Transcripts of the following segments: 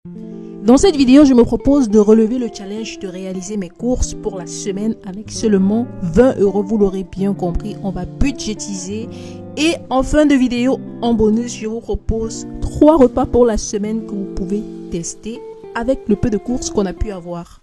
Dans cette vidéo, je me propose de relever le challenge de réaliser mes courses pour la semaine avec seulement 20 €. Vous l'aurez bien compris, on va budgétiser. Et en fin de vidéo, en bonus, je vous propose 3 repas pour la semaine que vous pouvez tester avec le peu de courses qu'on a pu avoir.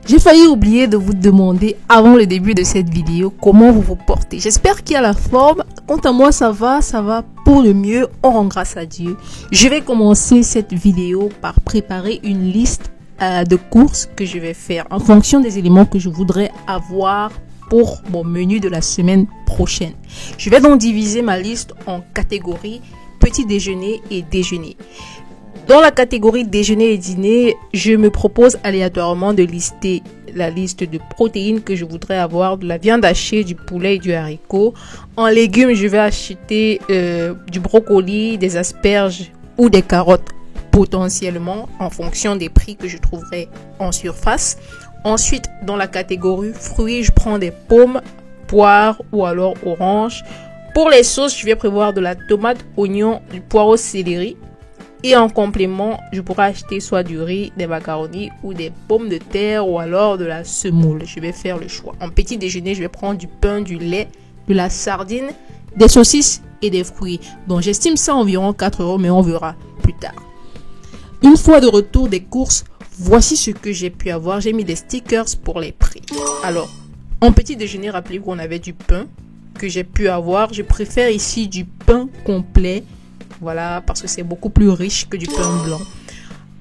J'ai failli oublier de vous demander avant le début de cette vidéo comment vous vous portez. J'espère qu'il y a la forme. Quant à moi, ça va pour le mieux. On rend grâce à Dieu. Je vais commencer cette vidéo par préparer une liste de courses que je vais faire en fonction des éléments que je voudrais avoir pour mon menu de la semaine prochaine. Je vais donc diviser ma liste en catégories petit déjeuner et déjeuner. Dans la catégorie déjeuner et dîner, je me propose aléatoirement de lister la liste de protéines que je voudrais avoir, de la viande hachée, du poulet et du haricot. En légumes, je vais acheter du brocoli, des asperges ou des carottes potentiellement en fonction des prix que je trouverai en surface. Ensuite, dans la catégorie fruits, je prends des pommes, poires ou alors oranges. Pour les sauces, je vais prévoir de la tomate, oignon, du poireau, céleri. Et en complément, je pourrais acheter soit du riz, des macaronis ou des pommes de terre ou alors de la semoule. Je vais faire le choix. En petit déjeuner, je vais prendre du pain, du lait, de la sardine, des saucisses et des fruits. Donc j'estime ça environ 4 €, mais on verra plus tard. Une fois de retour des courses, voici ce que j'ai pu avoir. J'ai mis des stickers pour les prix. Alors, en petit déjeuner, rappelez-vous qu'on avait du pain que j'ai pu avoir. Je préfère ici du pain complet. Voilà, parce que c'est beaucoup plus riche que du pain blanc.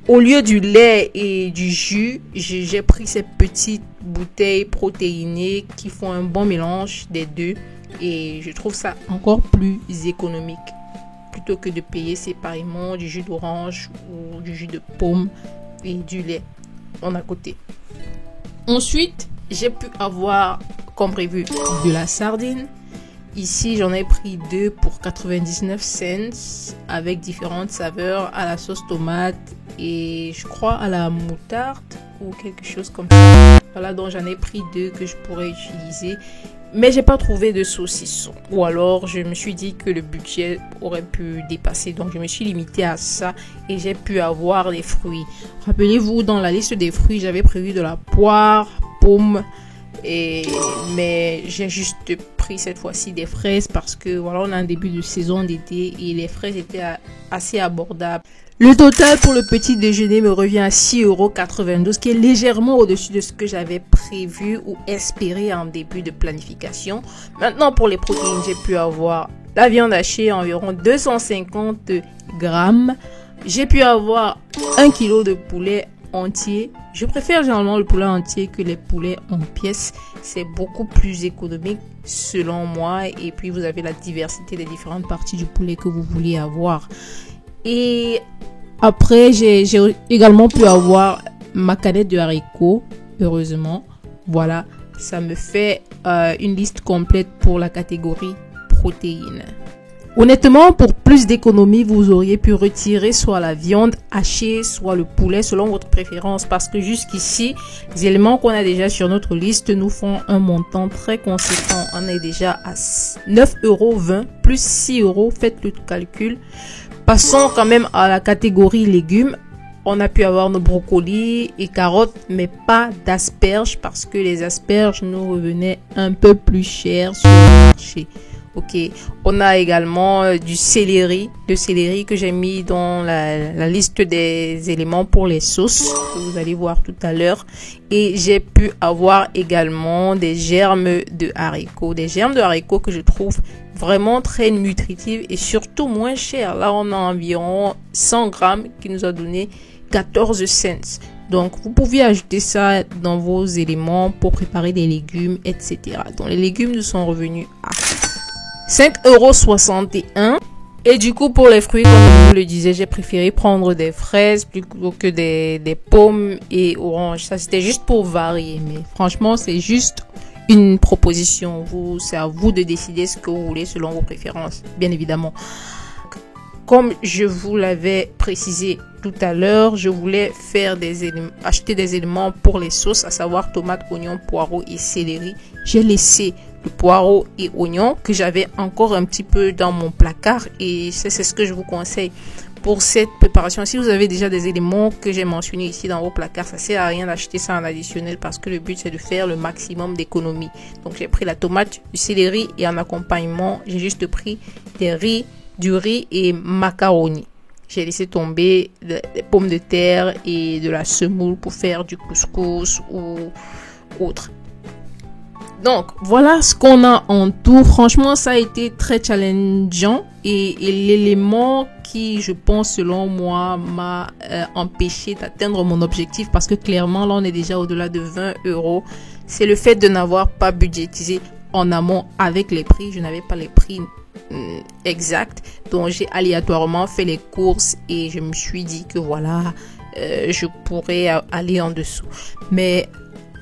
Au lieu du lait et du jus, j'ai pris ces petites bouteilles protéinées qui font un bon mélange des deux. Et je trouve ça encore plus économique. Plutôt que de payer séparément du jus d'orange ou du jus de pomme et du lait en à côté. Ensuite, j'ai pu avoir, comme prévu, de la sardine. Ici, j'en ai pris 2 pour 99 cents avec différentes saveurs à la sauce tomate et je crois à la moutarde ou quelque chose comme ça. Voilà, donc j'en ai pris 2 que je pourrais utiliser. Mais j'ai pas trouvé de saucisson. Ou alors, je me suis dit que le budget aurait pu dépasser. Donc, je me suis limitée à ça et j'ai pu avoir des fruits. Rappelez-vous, dans la liste des fruits, j'avais prévu de la poire, pomme. Mais j'ai juste pris cette fois-ci des fraises parce que voilà, on a un début de saison d'été et les fraises étaient assez abordables. Le total pour le petit déjeuner me revient à 6,92 €, qui est légèrement au-dessus de ce que j'avais prévu ou espéré en début de planification. Maintenant, pour les protéines, j'ai pu avoir la viande hachée, environ 250 grammes. J'ai pu avoir 1 kg de poulet entier. Je préfère généralement le poulet entier que les poulets en pièces. C'est beaucoup plus économique selon moi. Et puis vous avez la diversité des différentes parties du poulet que vous vouliez avoir. Et après, j'ai également pu avoir ma canette de haricots. Heureusement. Voilà. Ça me fait une liste complète pour la catégorie protéines. Honnêtement, pour plus d'économie, vous auriez pu retirer soit la viande hachée, soit le poulet, selon votre préférence. Parce que jusqu'ici, les éléments qu'on a déjà sur notre liste nous font un montant très conséquent. On est déjà à 9,20 € plus 6 €. Faites le calcul. Passons quand même à la catégorie légumes. On a pu avoir nos brocolis et carottes, mais pas d'asperges parce que les asperges nous revenaient un peu plus cher sur le marché. Ok, on a également du céleri, le céleri que j'ai mis dans la liste des éléments pour les sauces, que vous allez voir tout à l'heure. Et j'ai pu avoir également des germes de haricots, que je trouve vraiment très nutritifs et surtout moins chers. Là, on a environ 100 grammes qui nous a donné 14 cents. Donc, vous pouvez ajouter ça dans vos éléments pour préparer des légumes, etc. Donc, les légumes nous sont revenus à 5,61 €. Et du coup, pour les fruits, comme je vous le disais, j'ai préféré prendre des fraises plutôt que des pommes et oranges. Ça, c'était juste pour varier. Mais franchement, c'est juste une proposition. C'est à vous de décider ce que vous voulez selon vos préférences, bien évidemment. Comme je vous l'avais précisé tout à l'heure, je voulais faire acheter des éléments pour les sauces, à savoir tomates, oignons, poireaux et céleri. J'ai laissé de poireaux et oignons que j'avais encore un petit peu dans mon placard et c'est ce que je vous conseille. Pour cette préparation, si vous avez déjà des éléments que j'ai mentionnés ici dans vos placards, ça sert à rien d'acheter ça en additionnel parce que le but c'est de faire le maximum d'économies. Donc j'ai pris la tomate, du céleri et en accompagnement, j'ai juste pris du riz et macaroni. J'ai laissé tomber des pommes de terre et de la semoule pour faire du couscous ou autre. Donc, voilà ce qu'on a en tout. Franchement, ça a été très challengeant et l'élément qui, je pense, selon moi, m'a empêché d'atteindre mon objectif parce que clairement, là, on est déjà au-delà de 20 €. C'est le fait de n'avoir pas budgétisé en amont avec les prix. Je n'avais pas les prix exacts. Donc, j'ai aléatoirement fait les courses et je me suis dit que voilà, je pourrais aller en dessous. Mais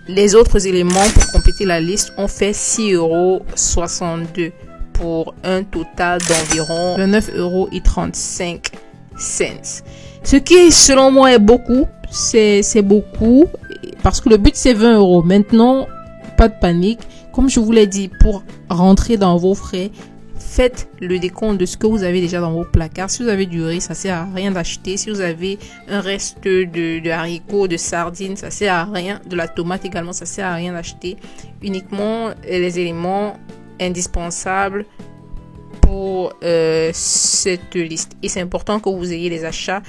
les autres éléments pour compléter la liste ont fait 6,62 € pour un total d'environ 29,35 €. Ce qui, selon moi, est beaucoup. C'est beaucoup parce que le but, c'est 20 €. Maintenant, pas de panique. Comme je vous l'ai dit, pour rentrer dans vos frais, faites le décompte de ce que vous avez déjà dans vos placards. Si vous avez du riz, ça sert à rien d'acheter. Si vous avez un reste de haricots, de sardines, ça sert à rien. De la tomate également, ça sert à rien d'acheter. Uniquement les éléments indispensables pour cette liste. Et c'est important que vous ayez les achats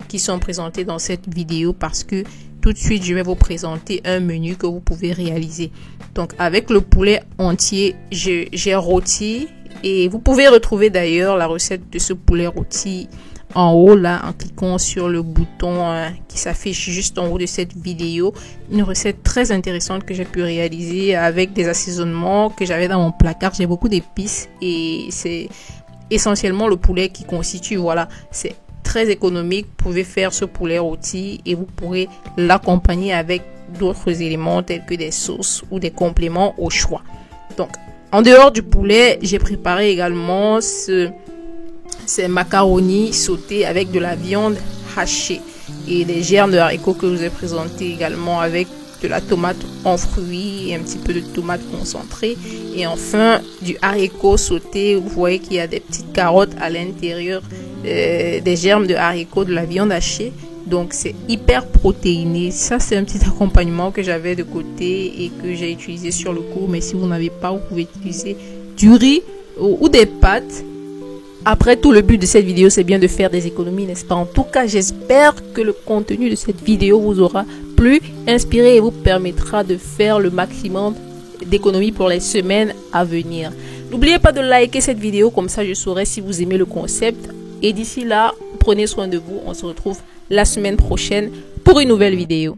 qui sont présentés dans cette vidéo parce que tout de suite, je vais vous présenter un menu que vous pouvez réaliser. Donc, avec le poulet entier, j'ai rôti. Et vous pouvez retrouver d'ailleurs la recette de ce poulet rôti en haut là en cliquant sur le bouton qui s'affiche juste en haut de cette vidéo. Une recette très intéressante que j'ai pu réaliser avec des assaisonnements que j'avais dans mon placard. J'ai beaucoup d'épices et c'est essentiellement le poulet qui constitue. Voilà, c'est très économique. Vous pouvez faire ce poulet rôti et vous pourrez l'accompagner avec d'autres éléments tels que des sauces ou des compléments au choix. Donc, en dehors du poulet, j'ai préparé également ces macaronis sautés avec de la viande hachée et des germes de haricots que je vous ai présentés également avec de la tomate en fruits et un petit peu de tomate concentrée. Et enfin, du haricot sauté. Vous voyez qu'il y a des petites carottes à l'intérieur, des germes de haricots, de la viande hachée. Donc, c'est hyper protéiné. Ça, c'est un petit accompagnement que j'avais de côté et que j'ai utilisé sur le coup. Mais si vous n'avez pas, vous pouvez utiliser du riz ou des pâtes. Après tout, le but de cette vidéo, c'est bien de faire des économies, n'est-ce pas? En tout cas, j'espère que le contenu de cette vidéo vous aura plu, inspiré et vous permettra de faire le maximum d'économies pour les semaines à venir. N'oubliez pas de liker cette vidéo, comme ça je saurai si vous aimez le concept. Et d'ici là, prenez soin de vous. On se retrouve la semaine prochaine pour une nouvelle vidéo.